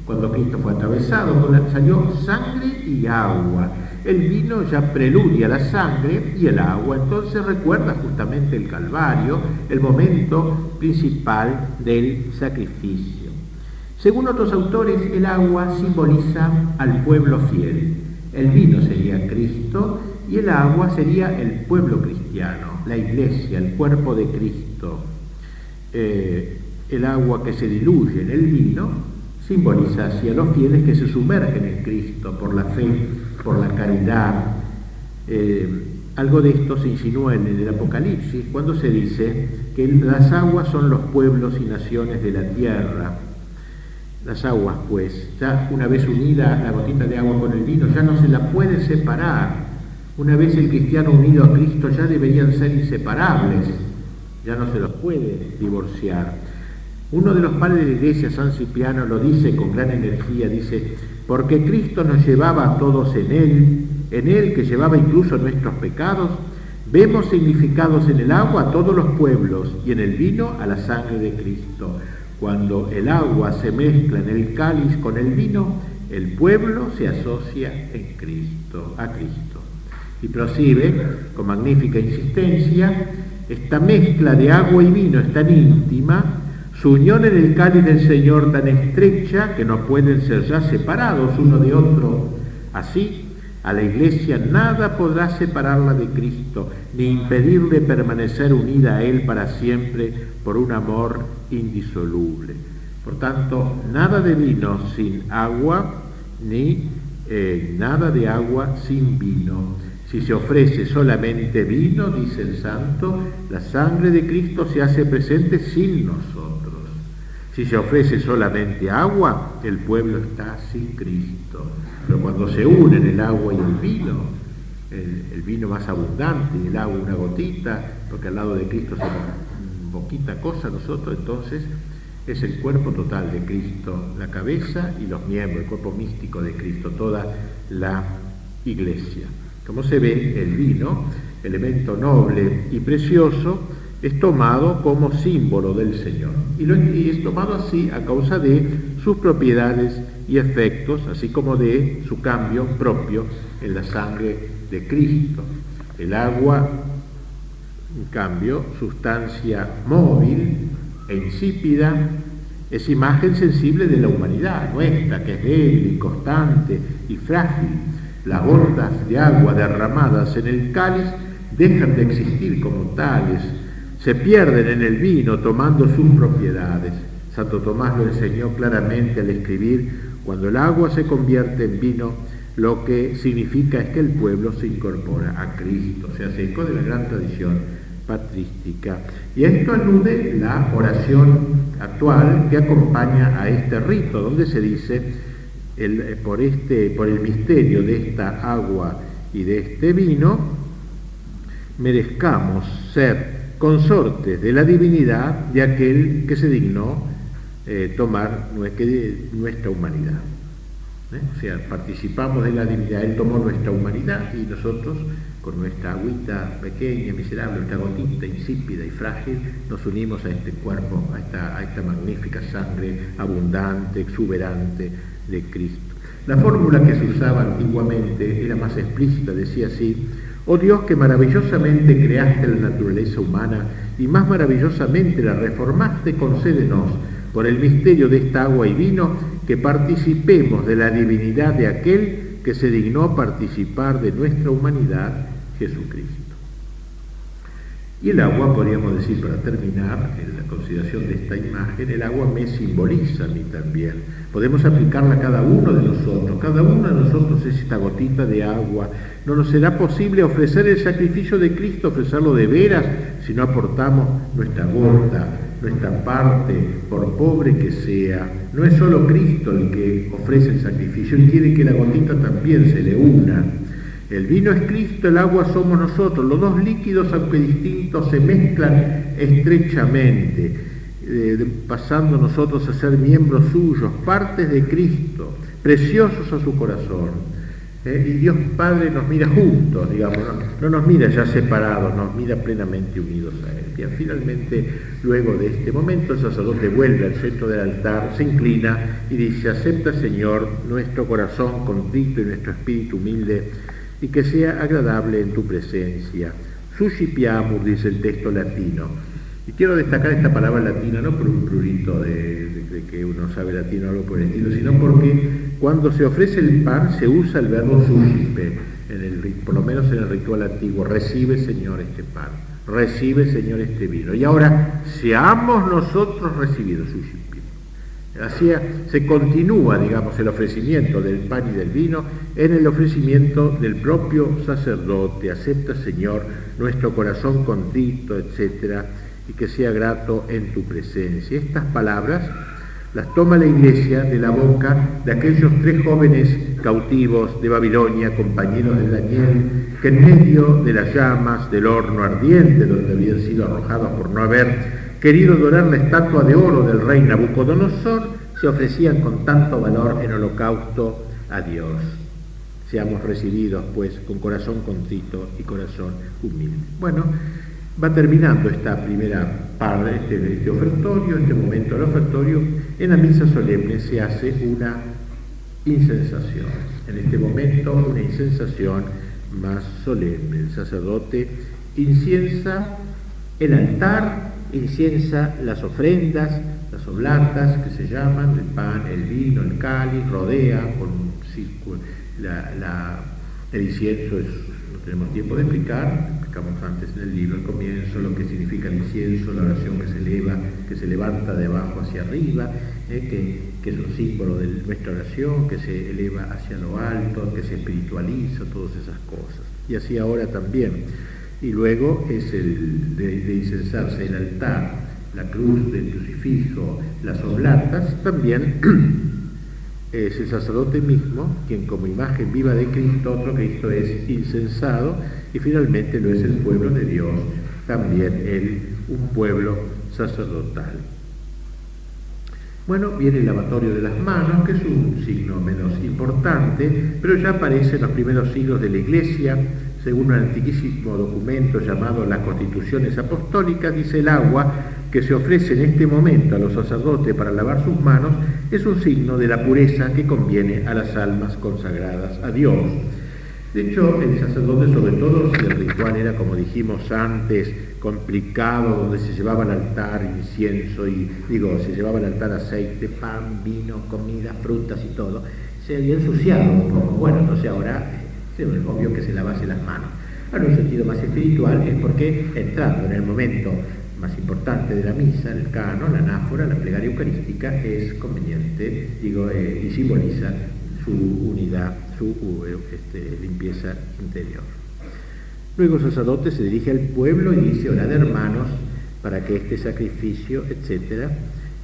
Cuando Cristo fue atravesado, salió sangre y agua. El vino ya preludia la sangre y el agua, entonces recuerda justamente el Calvario, el momento principal del sacrificio. Según otros autores, el agua simboliza al pueblo fiel. El vino sería Cristo y el agua sería el pueblo cristiano, la Iglesia, el cuerpo de Cristo. El agua que se diluye en el vino simboliza hacia los fieles que se sumergen en Cristo por la fe, por la caridad. Algo de esto se insinúa en el Apocalipsis, cuando se dice que las aguas son los pueblos y naciones de la tierra. Las aguas, pues, ya una vez unida la gotita de agua con el vino, ya no se la puede separar. Una vez el cristiano unido a Cristo, ya deberían ser inseparables, ya no se los puede divorciar. Uno de los padres de la Iglesia, San Cipriano, lo dice con gran energía, dice: porque Cristo nos llevaba a todos en Él que llevaba incluso nuestros pecados, vemos significados en el agua a todos los pueblos y en el vino a la sangre de Cristo. Cuando el agua se mezcla en el cáliz con el vino, el pueblo se asocia a Cristo. Y prosigue con magnífica insistencia: esta mezcla de agua y vino es tan íntima, su unión en el cáliz del Señor tan estrecha, que no pueden ser ya separados uno de otro. Así, a la Iglesia nada podrá separarla de Cristo, ni impedirle permanecer unida a Él para siempre por un amor indisoluble. Por tanto, nada de vino sin agua, ni nada de agua sin vino. Si se ofrece solamente vino, dice el santo, la sangre de Cristo se hace presente sin nosotros. Si se ofrece solamente agua, el pueblo está sin Cristo. Pero cuando se unen el agua y el vino más abundante y el agua una gotita, porque al lado de Cristo somos poquita cosa nosotros, entonces es el cuerpo total de Cristo, la cabeza y los miembros, el cuerpo místico de Cristo, toda la Iglesia. Como se ve, el vino, elemento noble y precioso, es tomado como símbolo del Señor. Y es tomado así a causa de sus propiedades y efectos, así como de su cambio propio en la sangre de Cristo. El agua, en cambio, sustancia móvil e insípida, es imagen sensible de la humanidad nuestra, que es débil y constante y frágil. Las gotas de agua derramadas en el cáliz dejan de existir como tales, se pierden en el vino tomando sus propiedades. Santo Tomás lo enseñó claramente al escribir: cuando el agua se convierte en vino, lo que significa es que el pueblo se incorpora a Cristo, se hace eco de la gran tradición patrística. Y a esto alude la oración actual que acompaña a este rito, donde se dice, por el misterio de esta agua y de este vino, merezcamos ser consortes de la divinidad de aquel que se dignó tomar nuestra humanidad. O sea, participamos de la divinidad, Él tomó nuestra humanidad y nosotros, con nuestra agüita pequeña, miserable, nuestra gotita insípida y frágil, nos unimos a este cuerpo, a esta magnífica sangre abundante, exuberante de Cristo. La fórmula que se usaba antiguamente era más explícita, decía así: oh Dios, que maravillosamente creaste la naturaleza humana y más maravillosamente la reformaste, concédenos, por el misterio de esta agua y vino, que participemos de la divinidad de aquel que se dignó participar de nuestra humanidad, Jesucristo. Y el agua, podríamos decir, para terminar, en la consideración de esta imagen, el agua me simboliza a mí también. Podemos aplicarla a cada uno de nosotros. Cada uno de nosotros es esta gotita de agua. No nos será posible ofrecer el sacrificio de Cristo, ofrecerlo de veras, si no aportamos nuestra gota, nuestra parte, por pobre que sea. No es solo Cristo el que ofrece el sacrificio, Él quiere que la gotita también se le una. El vino es Cristo, el agua somos nosotros. Los dos líquidos, aunque distintos, se mezclan estrechamente, pasando nosotros a ser miembros suyos, partes de Cristo, preciosos a su corazón. Y Dios Padre nos mira juntos, digamos, no nos mira ya separados, nos mira plenamente unidos a Él. Bien, finalmente, luego de este momento, el sacerdote vuelve al centro del altar, se inclina y dice: acepta, Señor, nuestro corazón contrito y nuestro espíritu humilde, y que sea agradable en tu presencia. Suscipiamur, dice el texto latino. Y quiero destacar esta palabra latina, no por un prurito de que uno sabe latino o algo por el estilo, sino porque cuando se ofrece el pan se usa el verbo suscipe, por lo menos en el ritual antiguo: recibe, Señor, este pan, recibe, Señor, este vino. Y ahora, seamos nosotros recibidos, suscipe. Así se continúa, digamos, el ofrecimiento del pan y del vino en el ofrecimiento del propio sacerdote. Acepta, Señor, nuestro corazón contrito, etcétera, y que sea grato en tu presencia. Estas palabras las toma la Iglesia de la boca de aquellos 3 jóvenes cautivos de Babilonia, compañeros de Daniel, que en medio de las llamas del horno ardiente, donde habían sido arrojados por no haber querido adorar la estatua de oro del rey Nabucodonosor, se ofrecían con tanto valor en holocausto a Dios. Seamos recibidos, pues, con corazón contrito y corazón humilde. Bueno, va terminando esta primera parte, este ofertorio, este momento del ofertorio. En la misa solemne se hace una incensación. En este momento, una incensación más solemne. El sacerdote inciensa el altar, inciensa las ofrendas, las oblatas que se llaman, el pan, el vino, el cáliz, rodea con un círculo. El incienso no tenemos tiempo de explicar, explicamos antes en el libro, al comienzo, lo que significa el incienso, la oración que se eleva, que se levanta de abajo hacia arriba, que es un símbolo de nuestra oración, que se eleva hacia lo alto, que se espiritualiza, todas esas cosas. Y así ahora también. Y luego es el de incensarse el altar, la cruz del crucifijo, las oblatas. También es el sacerdote mismo quien, como imagen viva de Cristo, otro Cristo, es incensado, y finalmente lo es el pueblo de Dios, también un pueblo sacerdotal. Bueno, viene el lavatorio de las manos, que es un signo menos importante, pero ya aparece en los primeros siglos de la Iglesia, según un antiquísimo documento llamado las Constituciones Apostólicas, dice: el agua que se ofrece en este momento a los sacerdotes para lavar sus manos es un signo de la pureza que conviene a las almas consagradas a Dios. De hecho, el sacerdote, sobre todo si el ritual era, como dijimos antes, complicado, donde se llevaba al altar incienso se llevaba al altar aceite, pan, vino, comida, frutas y todo, se había ensuciado un poco. Bueno, entonces ahora es obvio que se lavase las manos. Ahora, en un sentido más espiritual, es porque entrando en el momento más importante de la misa, el canon, la anáfora, la plegaria eucarística, es conveniente, y simboliza su unidad, su limpieza interior. Luego el sacerdote se dirige al pueblo y dice: orad, hermanos, para que este sacrificio, etc.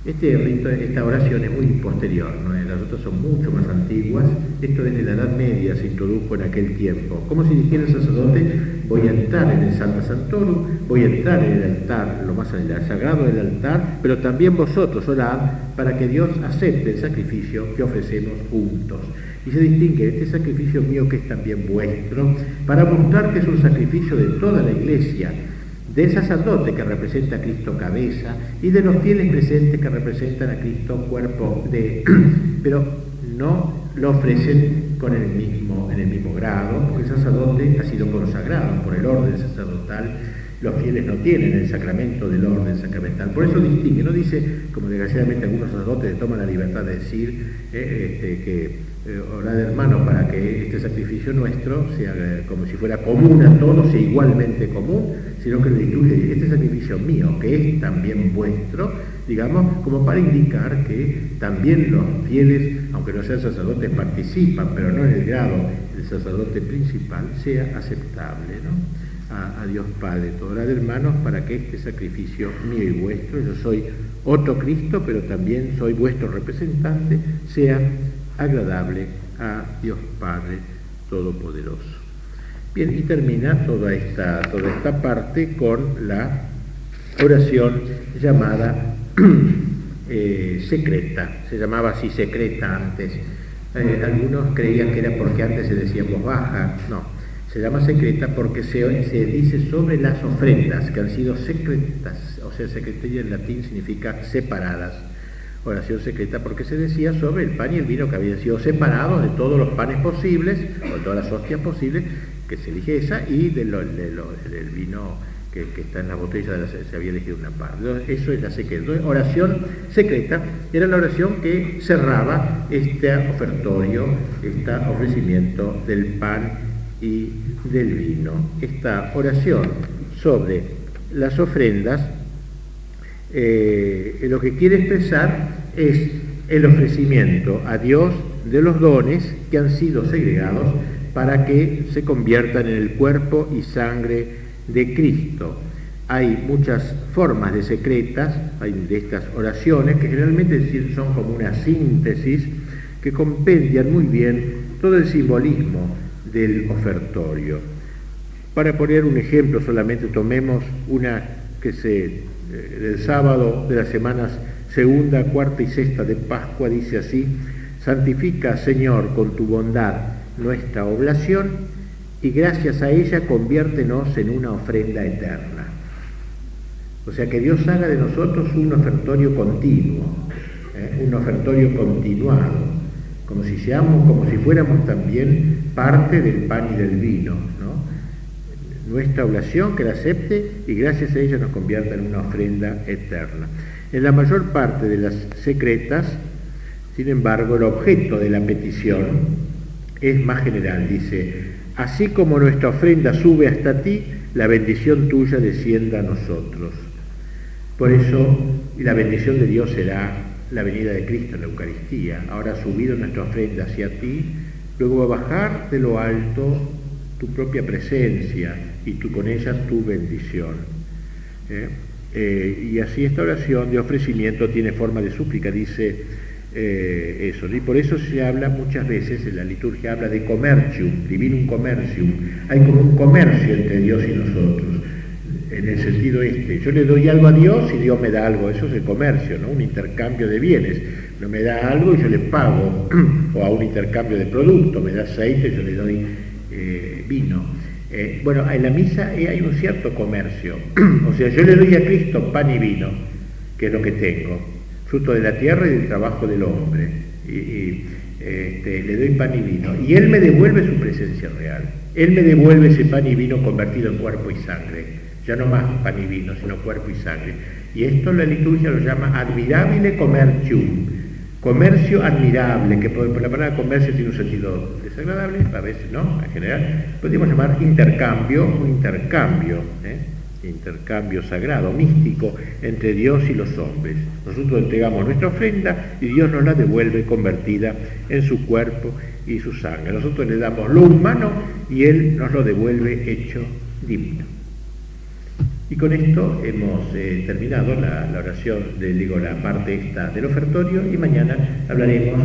Este rito, esta oración es muy posterior, ¿no? Las otras son mucho más antiguas. Esto desde la Edad Media se introdujo en aquel tiempo. Como si dijera el sacerdote: voy a entrar en el Sancta Sanctorum, voy a entrar en el altar, lo más sagrado del altar, pero también vosotros orad para que Dios acepte el sacrificio que ofrecemos juntos. Y se distingue este sacrificio mío, que es también vuestro, para mostrar que es un sacrificio de toda la Iglesia, del sacerdote, que representa a Cristo cabeza, y de los fieles presentes, que representan a Cristo cuerpo, pero no lo ofrecen en el mismo grado, porque el sacerdote ha sido consagrado por el orden sacerdotal. Los fieles no tienen el sacramento del orden sacramental. Por eso distingue, no dice, como desgraciadamente algunos sacerdotes toman la libertad de decir, orad, hermanos, para que este sacrificio nuestro sea como si fuera común a todos, sea igualmente común, sino que la liturgia dice: este sacrificio mío, que es también vuestro, digamos, como para indicar que también los fieles, aunque no sean sacerdotes, participan, pero no en el grado del sacerdote principal, sea aceptable, ¿no? A Dios Padre. Orad, hermanos, para que este sacrificio mío y vuestro, yo soy otro Cristo, pero también soy vuestro representante, sea agradable a Dios Padre Todopoderoso. Bien, y termina toda esta parte con la oración llamada secreta. Se llamaba así secreta antes. Algunos creían que era porque antes se decía en voz baja. No. Se llama secreta porque se dice sobre las ofrendas que han sido secretas, o sea, secretaria en latín significa separadas. Oración secreta porque se decía sobre el pan y el vino que habían sido separados de todos los panes posibles, o de todas las hostias posibles, que se elige esa, y del vino que está en la botella, se había elegido una parte. Eso es la secreta. Entonces, oración secreta era la oración que cerraba este ofertorio, este ofrecimiento del pan y del vino. Esta oración sobre las ofrendas lo que quiere expresar es el ofrecimiento a Dios de los dones que han sido segregados para que se conviertan en el cuerpo y sangre de Cristo. Hay muchas formas de secretas, hay de estas oraciones que generalmente son como una síntesis que compendian muy bien todo el simbolismo del ofertorio. Para poner un ejemplo, solamente tomemos una que del sábado de las semanas segunda, cuarta y sexta de Pascua, dice así: santifica, Señor, con tu bondad nuestra oblación, y gracias a ella conviértenos en una ofrenda eterna. O sea, que Dios haga de nosotros un ofertorio continuo, un ofertorio continuado, como si fuéramos también parte del pan y del vino, ¿no? Nuestra oblación, que la acepte, y gracias a ella nos convierta en una ofrenda eterna. En la mayor parte de las secretas, sin embargo, el objeto de la petición es más general. Dice: así como nuestra ofrenda sube hasta ti, la bendición tuya descienda a nosotros. Por eso, la bendición de Dios será la venida de Cristo en la Eucaristía. Ahora ha subido nuestra ofrenda hacia ti, luego va a bajar de lo alto tu propia presencia y con ella tu bendición. Y así esta oración de ofrecimiento tiene forma de súplica, dice eso. Y por eso se habla muchas veces, en la liturgia habla de commercium, divinum commercium. Hay como un comercio entre Dios y nosotros, en el sentido yo le doy algo a Dios y Dios me da algo. Eso es el comercio, ¿no? Un intercambio de bienes. No me da algo y yo le pago, o a un intercambio de productos, me da aceite y yo le doy vino. Bueno, en la misa hay un cierto comercio. O sea, yo le doy a Cristo pan y vino, que es lo que tengo, fruto de la tierra y del trabajo del hombre. Le doy pan y vino. Y Él me devuelve su presencia real. Él me devuelve ese pan y vino convertido en cuerpo y sangre. Ya no más pan y vino, sino cuerpo y sangre. Y esto la liturgia lo llama admirabile commercium. Comercio admirable, que por la palabra comercio tiene un sentido desagradable, a veces no, en general. Podríamos llamar intercambio, un intercambio sagrado, místico, entre Dios y los hombres. Nosotros entregamos nuestra ofrenda y Dios nos la devuelve convertida en su cuerpo y su sangre. Nosotros le damos lo humano y Él nos lo devuelve hecho divino. Y con esto hemos terminado la oración, la parte esta del ofertorio, y mañana hablaremos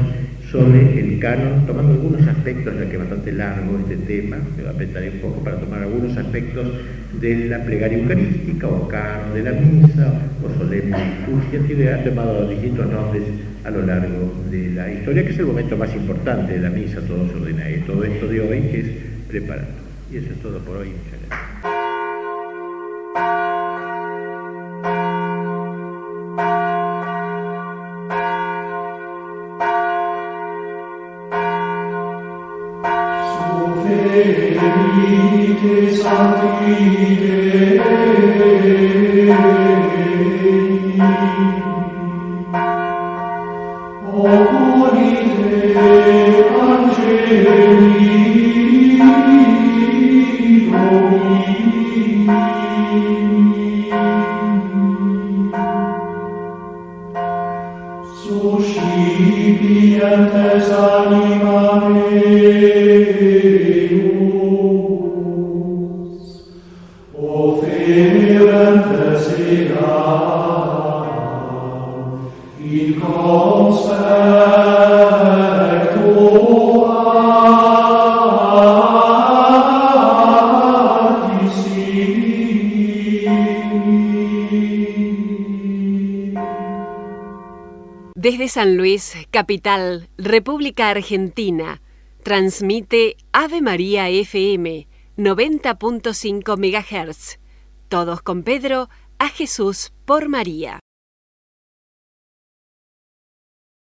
sobre el canon, tomando algunos aspectos, ya que es bastante largo este tema, me apretaré un poco para tomar algunos aspectos de la plegaria eucarística, o canon de la misa, o solemne liturgia, que le han tomado distintos nombres a lo largo de la historia, que es el momento más importante de la misa, todo se ordena, y todo esto de hoy que es preparado. Y eso es todo por hoy, muchas gracias. Desde San Luis, capital, República Argentina, transmite Ave María FM 90.5 MHz. Todos con Pedro, a Jesús por María.